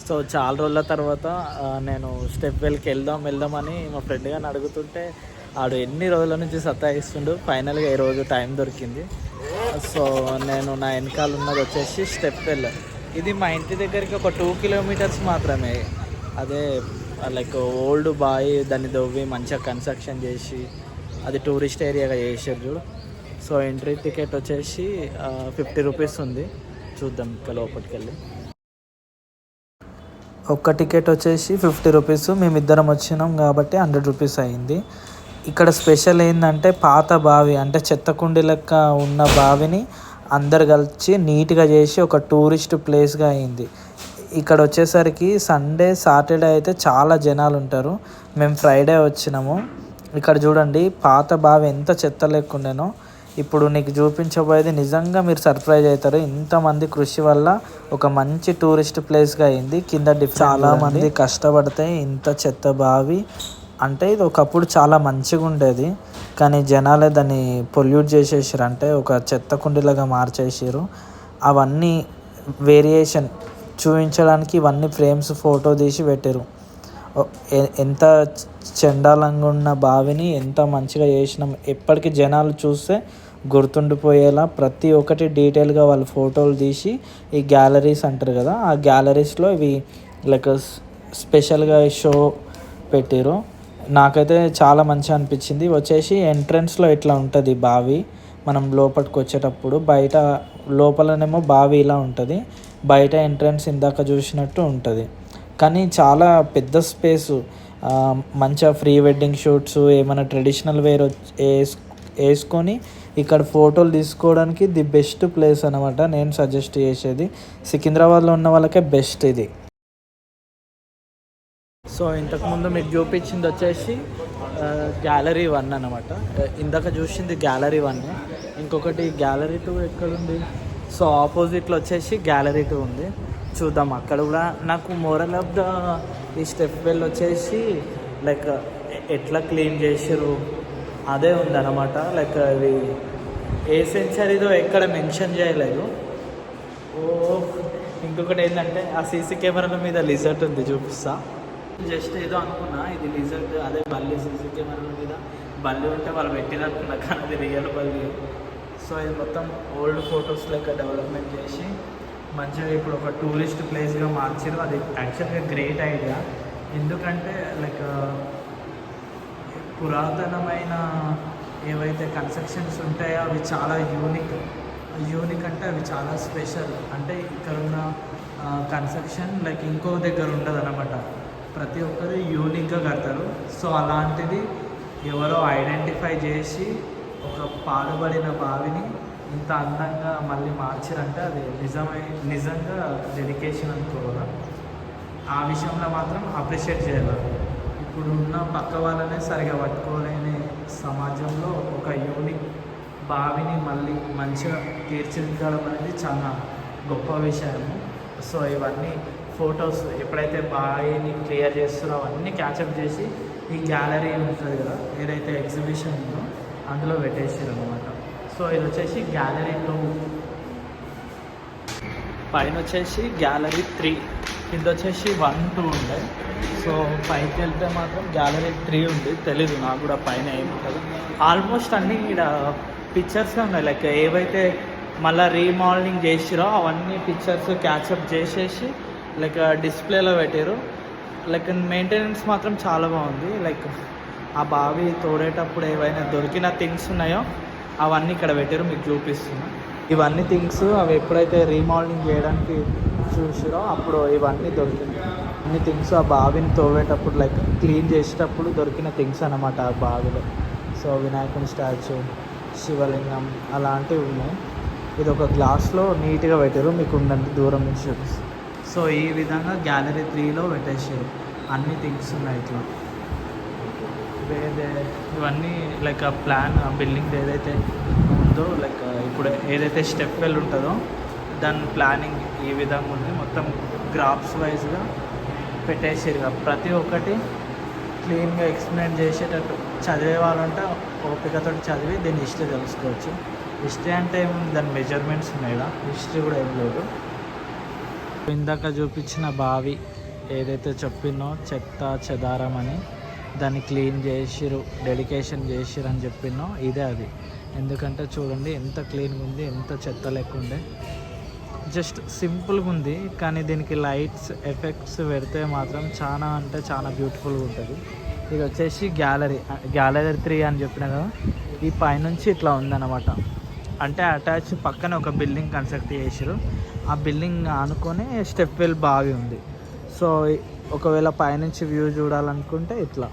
So చాలా రోజుల తర్వాత నేను స్టెప్ వెల్కి వెళ్దామని మా ఫ్రెండ్ గారిని అడుగుతుంటే ఆడు ఎన్ని రోజుల నుంచి సతాయిస్తుండు. ఫైనల్గా ఈరోజు టైం దొరికింది. సో నేను నా వెనకాల ఉన్నది వచ్చేసి స్టెప్ వెల్. ఇది మా ఇంటి దగ్గరికి ఒక 2 కిలోమీటర్స్ మాత్రమే. అదే లైక్ ఓల్డ్ బాయ్ దాన్ని దవ్వి మంచిగా కన్స్ట్రక్షన్ చేసి అది టూరిస్ట్ ఏరియాగా చేసారు చూడు. సో ఎంట్రీ టికెట్ వచ్చేసి 50 రూపీస్ ఉంది. చూద్దాం ఇంకా లోపలికి వెళ్ళి. ఒక్క టికెట్ వచ్చేసి 50 రూపీస్. మేమిద్దరం వచ్చినాం కాబట్టి 100 రూపీస్ అయింది. ఇక్కడ స్పెషల్ ఏంటంటే పాత బావి అంటే చెత్త కుండి లెక్క ఉన్న బావిని అందరు కలిసి నీట్గా చేసి ఒక టూరిస్ట్ ప్లేస్గా అయింది. ఇక్కడ వచ్చేసరికి సండే సాటర్డే అయితే చాలా జనాలు ఉంటారు. మేము ఫ్రైడే వచ్చినాము. ఇక్కడ చూడండి పాత బావి ఎంత చెత్త లేకుండానో. ఇప్పుడు నీకు చూపించబోయేది నిజంగా మీరు సర్ప్రైజ్ అవుతారు. ఇంతమంది కృషి వల్ల ఒక మంచి టూరిస్ట్ ప్లేస్గా అయింది. కింద చాలామంది కష్టపడితే ఇంత చెత్త బావి అంటే ఇది ఒకప్పుడు చాలా మంచిగా ఉండేది, కానీ జనాలే దాన్ని పొల్యూట్ చేసేసారు. అంటే ఒక చెత్త కుండీలాగా మార్చేసారు. అవన్నీ వేరియేషన్ చూపించడానికి ఇవన్నీ ఫ్రేమ్స్ ఫోటో తీసి పెట్టారు. ఎంత చండాలంగా ఉన్న బావిని ఎంత మంచిగా చేసినాం. ఎప్పటికీ జనాలు చూస్తే గుర్తుండిపోయేలా ప్రతి ఒక్కటి డీటెయిల్గా వాళ్ళు ఫోటోలు తీసి ఈ గ్యాలరీస్ అంటారు కదా, ఆ గ్యాలరీస్లో ఇవి లైక్ స్పెషల్గా షో పెట్టారు. నాకైతే చాలా మంచిగా అనిపించింది. వచ్చేసి ఎంట్రన్స్లో ఇట్లా ఉంటుంది బావి. మనం లోపలికి వచ్చేటప్పుడు బయట లోపలనేమో బావి ఇలా ఉంటుంది, బయట ఎంట్రన్స్ ఇందాక చూసినట్టు ఉంటుంది. కానీ చాలా పెద్ద స్పేసు. మంచిగా ప్రీ వెడ్డింగ్ షూట్స్ ఏమైనా ట్రెడిషనల్ వేర్ వేసుకొని ఇక్కడ ఫోటోలు తీసుకోవడానికి ది బెస్ట్ ప్లేస్ అనమాట. నేను సజెస్ట్ చేసేది సికింద్రాబాద్లో ఉన్న వాళ్ళకే బెస్ట్ ఇది. సో ఇంతకుముందు మీకు చూపించింది వచ్చేసి గ్యాలరీ 1 అనమాట. ఇందాక చూసింది గ్యాలరీ 1. ఇంకొకటి గ్యాలరీ 2 ఎక్కడుంది? సో ఆపోజిట్లో వచ్చేసి గ్యాలరీ 2 ఉంది. చూద్దాం అక్కడ కూడా. నాకు మోరల్ ఆఫ్ ద ఈ స్టెప్ వెల్ వచ్చేసి లైక్ ఎట్లా క్లీన్ చేసారు అదే ఉందన్నమాట. లైక్ అది ఏ సెంచరీదో ఎక్కడ మెన్షన్ చేయలేదు. ఇంకొకటి ఏంటంటే ఆ సీసీ కెమెరాల మీద లిజర్ట్ ఉంది, చూపిస్తా. జస్ట్ ఏదో అనుకున్నా ఇది లిజర్ట్, అదే బల్లి. సీసీ కెమెరాల మీద బల్లి ఉంటే వాళ్ళు పెట్టినట్టున్నా, కానీ అది రియల్ బల్లి. సో ఇది మొత్తం ఓల్డ్ ఫొటోస్ లెక్క డెవలప్మెంట్ చేసి మంచిగా ఇప్పుడు ఒక టూరిస్ట్ ప్లేస్గా మార్చారు. అది యాక్చువల్గా గ్రేట్ ఐడియా. ఎందుకంటే లైక్ పురాతనమైన ఏవైతే కన్స్ట్రక్షన్స్ ఉంటాయో అవి చాలా యూనిక్ అంటే అవి చాలా స్పెషల్. అంటే ఇక్కడున్న కన్స్ట్రక్షన్ లైక్ ఇంకో దగ్గర ఉండదు అనమాట. ప్రతి ఒక్కరు యూనిక్గా కడతారు. సో అలాంటిది ఎవరో ఐడెంటిఫై చేసి ఒక పాడుబడిన బావిని ఇంత అందంగా మళ్ళీ మార్చారంటే అది నిజంగా డెడికేషన్ అనుకోవాలి. ఆ విషయంలో మాత్రం అప్రిషియేట్ చేయాలి. ఇప్పుడున్న పక్క వాళ్ళనే సరిగా పట్టుకోలేని సమాజంలో ఒక యూనిక్ బావిని మళ్ళీ మంచిగా తీర్చిదిద్దడం అనేది చాలా గొప్ప విషయము. సో ఇవన్నీ ఫొటోస్ ఎప్పుడైతే బావిని క్లియర్ చేస్తున్నారో అవన్నీ క్యాచప్ చేసి ఈ గ్యాలరీ ఉంటుంది కదా, ఏదైతే ఎగ్జిబిషన్ ఉందో అందులో పెట్టేసారు అనమాట. సో ఇది వచ్చేసి గ్యాలరీ 2. పైన వచ్చేసి గ్యాలరీ 3, కింద వచ్చేసి 1, 2 ఉండే. సో పైకి వెళ్తే మాత్రం గ్యాలరీ 3 ఉంది. తెలీదు నాకు కూడా పైన ఏముంటుంది. ఆల్మోస్ట్ అన్నీ ఇక్కడ పిక్చర్సే ఉన్నాయి. లైక్ ఏవైతే మళ్ళీ రీమోడలింగ్ చేసిరో అవన్నీ పిక్చర్స్ క్యాచప్ చేసేసి లైక్ డిస్ప్లేలో పెట్టారు. లైక్ మెయింటెనెన్స్ మాత్రం చాలా బాగుంది. లైక్ ఆ బావి తోడేటప్పుడు ఏవైనా దొరికిన థింగ్స్ ఉన్నాయో అవన్నీ ఇక్కడ పెట్టారు, మీకు చూపిస్తున్నా. ఇవన్నీ థింగ్స్ అవి ఎప్పుడైతే రీమోడలింగ్ చేయడానికి చూసిరో అప్పుడు ఇవన్నీ దొరికినాయి. అన్ని థింగ్స్ ఆ బావిని తోవేటప్పుడు లైక్ క్లీన్ చేసేటప్పుడు దొరికిన థింగ్స్ అన్నమాట ఆ బావిలో. సో వినాయకుని స్టాచ్యూ, శివలింగం అలాంటివి ఉన్నాయి. ఇది ఒక గ్లాస్లో నీట్గా పెట్టారు, మీకు ఉండండి దూరం నుంచి చూపిస్తారు. సో ఈ విధంగా గ్యాలరీ 3లో పెట్టేసారు. అన్ని థింగ్స్ ఉన్నాయి ఇట్లా. ఇవన్నీ లైక్ ఆ ప్లాన్ ఆ బిల్డింగ్ ఏదైతే ఉందో లైక్ ఇప్పుడు ఏదైతే స్టెప్ వెల్ ఉంటుందో దాని ప్లానింగ్ ఈ విధంగా ఉంది. మొత్తం గ్రాఫ్స్ వైజ్గా పెట్టేసారు. ప్రతి ఒక్కటి క్లీన్గా ఎక్స్ప్లెయిన్ చేసేటట్టు చదివే వాళ్ళంటే ఓపికతో చదివి దీని హిస్టరీ తెలుసుకోవచ్చు. హిస్టరీ అంటే ఏముంది, దాని మెజర్మెంట్స్ ఉన్నాయి కదా, హిస్టరీ కూడా ఏం లేదు. ఇందాక చూపించిన బావి ఏదైతే చెప్పినో చెత్త చెదారం అని దాన్ని క్లీన్ చేసిరు, డెడికేషన్ చేసిరు అని చెప్పినో ఇదే అది. ఎందుకంటే చూడండి ఎంత క్లీన్గా ఉంది, ఎంత చెత్త లేకుండే. జస్ట్ సింపుల్గా ఉంది, కానీ దీనికి లైట్స్ ఎఫెక్ట్స్ పెడితే మాత్రం చాలా అంటే చాలా బ్యూటిఫుల్గా ఉంటుంది. ఇది వచ్చేసి గ్యాలరీ 3 అని చెప్పిన కదా. ఈ పైనుంచి ఇట్లా ఉందన్నమాట. అంటే అటాచ్ పక్కన ఒక బిల్డింగ్ కన్స్ట్రక్ట్ చేసారు. ఆ బిల్డింగ్ ఆనుకొని స్టెప్ వెల్ బావి ఉంది. సో ఒకవేళ పైనుంచి వ్యూ చూడాలనుకుంటే ఇట్లా.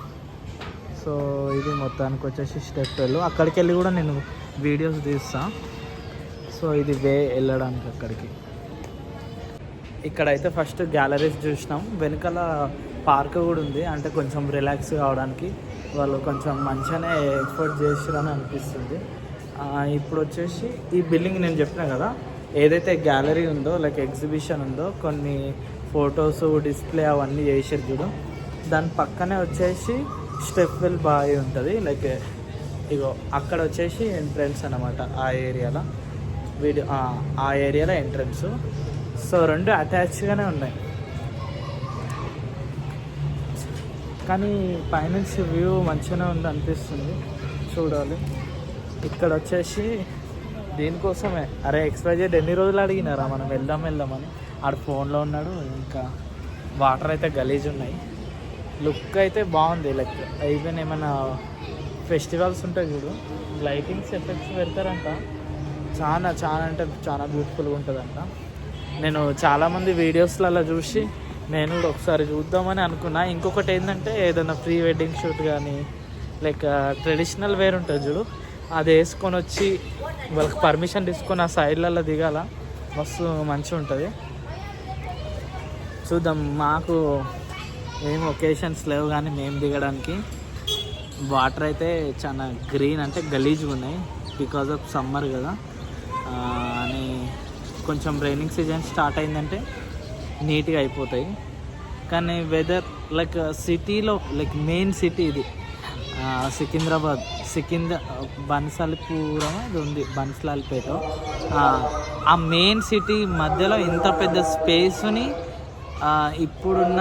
సో ఇది మొత్తానికి వచ్చేసి స్టెప్ వెల్. అక్కడికి వెళ్ళి కూడా నేను వీడియోస్ తీస్తాను. సో ఇది వే వెళ్ళడానికి అక్కడికి. ఇక్కడైతే ఫస్ట్ గ్యాలరీస్ చూసినాం. వెనకాల పార్క్ కూడా ఉంది. అంటే కొంచెం రిలాక్స్ కావడానికి వాళ్ళు కొంచెం మంచిగానే ఎక్స్పోర్ట్ చేసిరని అనిపిస్తుంది. ఇప్పుడు వచ్చేసి ఈ బిల్డింగ్ నేను చెప్పిన కదా, ఏదైతే గ్యాలరీ ఉందో లైక్ ఎగ్జిబిషన్ ఉందో, కొన్ని ఫొటోస్ డిస్ప్లే అవన్నీ చేసారు చూడు, దాని పక్కనే వచ్చేసి స్టెప్ వెల్ బావి ఉంటుంది. లైక్ ఇగో అక్కడ వచ్చేసి ఎంట్రన్స్ అన్నమాట. ఆ ఏరియాలో ఆ ఏరియాలో ఎంట్రన్స్. సో రెండు అటాచ్గానే ఉన్నాయి. కానీ పైనుంచి వ్యూ మంచిగానే ఉంది అనిపిస్తుంది, చూడాలి. ఇక్కడ వచ్చేసి దీనికోసమే అరే XYZ ఎన్ని రోజులు అడిగినారా మనం వెళ్దామని. ఆడ ఫోన్లో ఉన్నాడు. ఇంకా వాటర్ అయితే గలీజ్ ఉన్నాయి. లుక్ అయితే బాగుంది. లైక్ ఈవెన్ ఏమైనా ఫెస్టివల్స్ ఉంటాయి చూడు, లైటింగ్స్ ఎఫెక్ట్స్ పెడతారంట. చాలా అంటే చాలా బ్యూటిఫుల్గా ఉంటుందంట. నేను చాలామంది వీడియోస్లలో చూసి నేను కూడా ఒకసారి చూద్దామని అనుకున్నా. ఇంకొకటి ఏంటంటే ఏదైనా ప్రీ వెడ్డింగ్ షూట్ కానీ లైక్ ట్రెడిషనల్ వేర్ ఉంటుంది చూడు, అది వేసుకొని వచ్చి వాళ్ళకి పర్మిషన్ తీసుకొని ఆ సైడ్లలో దిగాల. మస్తు మంచిగా ఉంటుంది. చూద్దాం. మాకు ఏం ఒకేషన్స్ లేవు కానీ మేము దిగడానికి. వాటర్ అయితే చాలా గ్రీన్ అంటే గలీజ్గా ఉన్నాయి బికాజ్ ఆఫ్ సమ్మర్ కదా అని. కొంచెం రైనింగ్ సీజన్ స్టార్ట్ అయిందంటే నీట్గా అయిపోతాయి. కానీ వెదర్ లైక్ సిటీలో లైక్ మెయిన్ సిటీ ఇది సికింద్రాబాద్, బన్సాలిపురం ఇది ఉంది, బన్సాలిపేట. ఆ మెయిన్ సిటీ మధ్యలో ఇంత పెద్ద స్పేస్ని ఇప్పుడున్న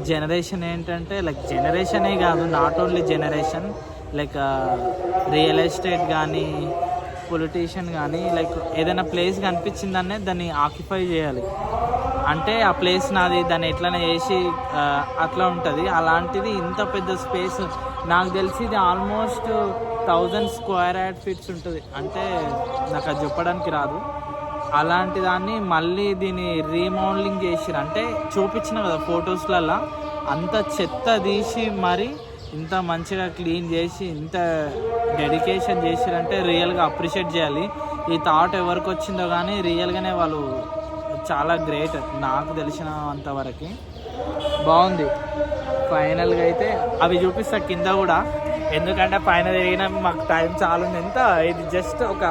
జనరేషన్ ఏంటంటే లైక్ జనరేషనే కాదు, not only generation, like real estate కానీ పొలిటీషియన్ కానీ లైక్ ఏదైనా ప్లేస్ కనిపించిందనే దాన్ని ఆక్యుపై చేయాలి. అంటే ఆ ప్లేస్ నాది, దాన్ని ఎట్లనే చేసి అట్లా ఉంటుంది. అలాంటిది ఇంత పెద్ద స్పేస్ నాకు తెలిసి ఇది ఆల్మోస్ట్ 1000 స్క్వేర్ ఫీట్స్ ఉంటుంది. అంటే నాకు అది చెప్పడానికి రాదు. అలాంటి దాన్ని మళ్ళీ దీన్ని రీమోడలింగ్ చేసిరు. అంటే చూపించిన కదా ఫొటోస్లలో, అంత చెత్త తీసి మరి ఇంత మంచిగా క్లీన్ చేసి ఇంత డెడికేషన్ చేసిరంటే రియల్గా అప్రిషియేట్ చేయాలి. ఈ థాట్ ఎవరికి వచ్చిందో కానీ రియల్గానే వాళ్ళు చాలా గ్రేట్. నాకు తెలిసిన అంతవరకు బాగుంది. ఫైనల్గా అయితే అవి చూపిస్తా కింద కూడా, ఎందుకంటే పైన తిరిగిన మాకు టైం చాలా ఉంది. ఎంత ఇది జస్ట్ ఒక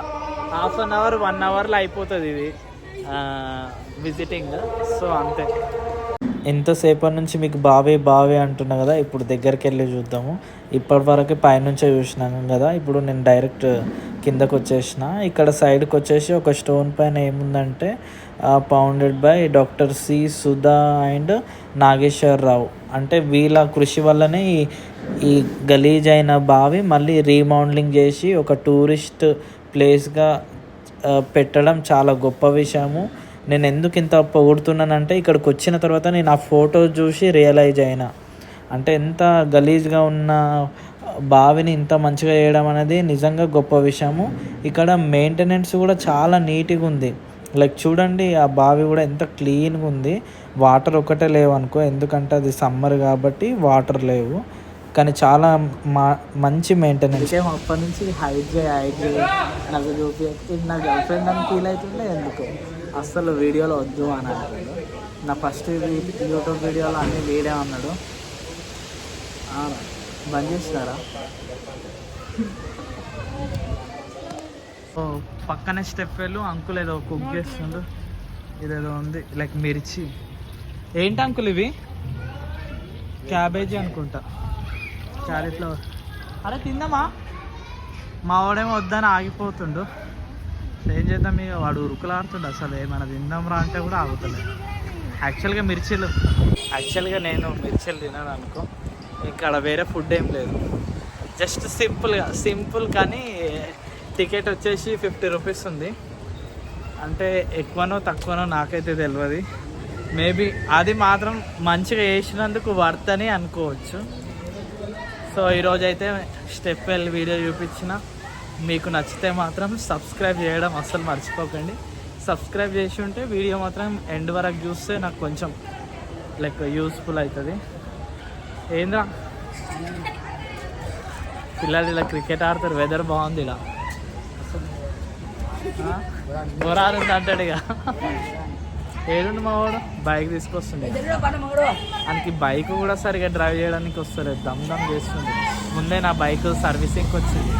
½ an hour 1 hourలో అయిపోతుంది ఇది విజిటింగ్. సో అంతే. ఎంతసేపటి నుంచి మీకు బావి అంటున్నా కదా, ఇప్పుడు దగ్గరికి వెళ్ళి చూద్దాము. ఇప్పటి వరకు పైనుంచే చూసినాను కదా, ఇప్పుడు నేను డైరెక్ట్ కిందకు వచ్చేసిన. ఇక్కడ సైడ్కి వచ్చేసి ఒక స్టోన్ పైన ఏముందంటే founded by doctor C Sudha and Nageswara Rao. అంటే వీళ్ళ కృషి వల్లనే ఈ గలీజ్ అయిన బావి మళ్ళీ రీమోడలింగ్ చేసి ఒక టూరిస్ట్ ప్లేస్గా పెట్టడం చాలా గొప్ప విషయము. నేను ఎందుకు ఇంత పొగుడుతున్నానంటే ఇక్కడికి వచ్చిన తర్వాత నేను ఆ ఫోటో చూసి రియలైజ్ అయినా, అంటే ఎంత గలీజ్గా ఉన్న బావిని ఇంత మంచిగా చేయడం అనేది నిజంగా గొప్ప విషయము. ఇక్కడ మెయింటెనెన్స్ కూడా చాలా నీట్గా ఉంది. లైక్ చూడండి, ఆ బావి కూడా ఎంత క్లీన్గా ఉంది. వాటర్ ఒకటే లేవు అనుకో, ఎందుకంటే అది సమ్మర్ కాబట్టి వాటర్ లేవు, కానీ చాలా మంచి మెయింటెనెన్స్. అప్పటి నుంచి హైట్ చేయి నాకు చూపి నా గర్ల్ ఫ్రెండ్ అని ఫీల్ అవుతుండే. ఎందుకు అస్సలు వీడియోలో వద్దు అని అన్నాడు. నా ఫస్ట్ యూట్యూబ్ వీడియోలో అన్నీ వీడే అన్నాడు. బంద్ చేసినారా? పక్కనే స్టెప్ వెళ్ళు. అంకుల్ ఏదో కుక్ చేస్తుండు. ఇదేదో ఉంది లైక్ మిర్చి. ఏంటి అంకుల్ ఇవి? క్యాబేజీ అనుకుంటా, క్యాలీఫ్లవర్. అరే తిందామా? మా వాడేమో వద్దని ఆగిపోతుండు. ఏం చేద్దాం ఇక, వాడు ఉరుకులాడుతుండు. అసలు ఏమైనా తిందాం రా అంటే కూడా ఆగుతలేదు. యాక్చువల్గా నేను మిర్చీలు తినాను అనుకో, ఇక్కడ వేరే ఫుడ్ ఏం లేదు, జస్ట్ సింపుల్ కానీ టికెట్ వచ్చేసి 50 రూపీస్ ఉంది. అంటే ఎక్కువనో తక్కువనో నాకైతే తెలియదు, మేబీ అది మాత్రం మంచిగా వేసినందుకు వర్త్ అని అనుకోవచ్చు. సో ఈరోజు అయితే స్టెప్ వెల్ వీడియో చూపించిన, మీకు నచ్చితే మాత్రం సబ్స్క్రైబ్ చేయడం అస్సలు మర్చిపోకండి. సబ్స్క్రైబ్ చేసి ఉంటే వీడియో మాత్రం ఎండ్ వరకు చూస్తే నాకు కొంచెం లైక్ యూస్ఫుల్ అవుతుంది. ఏంద్రా పిల్లలు ఇలా క్రికెట్ ఆడతారు, వెదర్ బాగుంది, ఇలా బొరారుంది అంటాడు. ఇక ఏడుండి మా వాడు బైక్ తీసుకొస్తుంది, ఆయనకి బైక్ కూడా సరిగా డ్రైవ్ చేయడానికి వస్తలేదు, దమ్ చేస్తుంది. ముందే నా బైక్ సర్వీసింగ్కి వచ్చింది.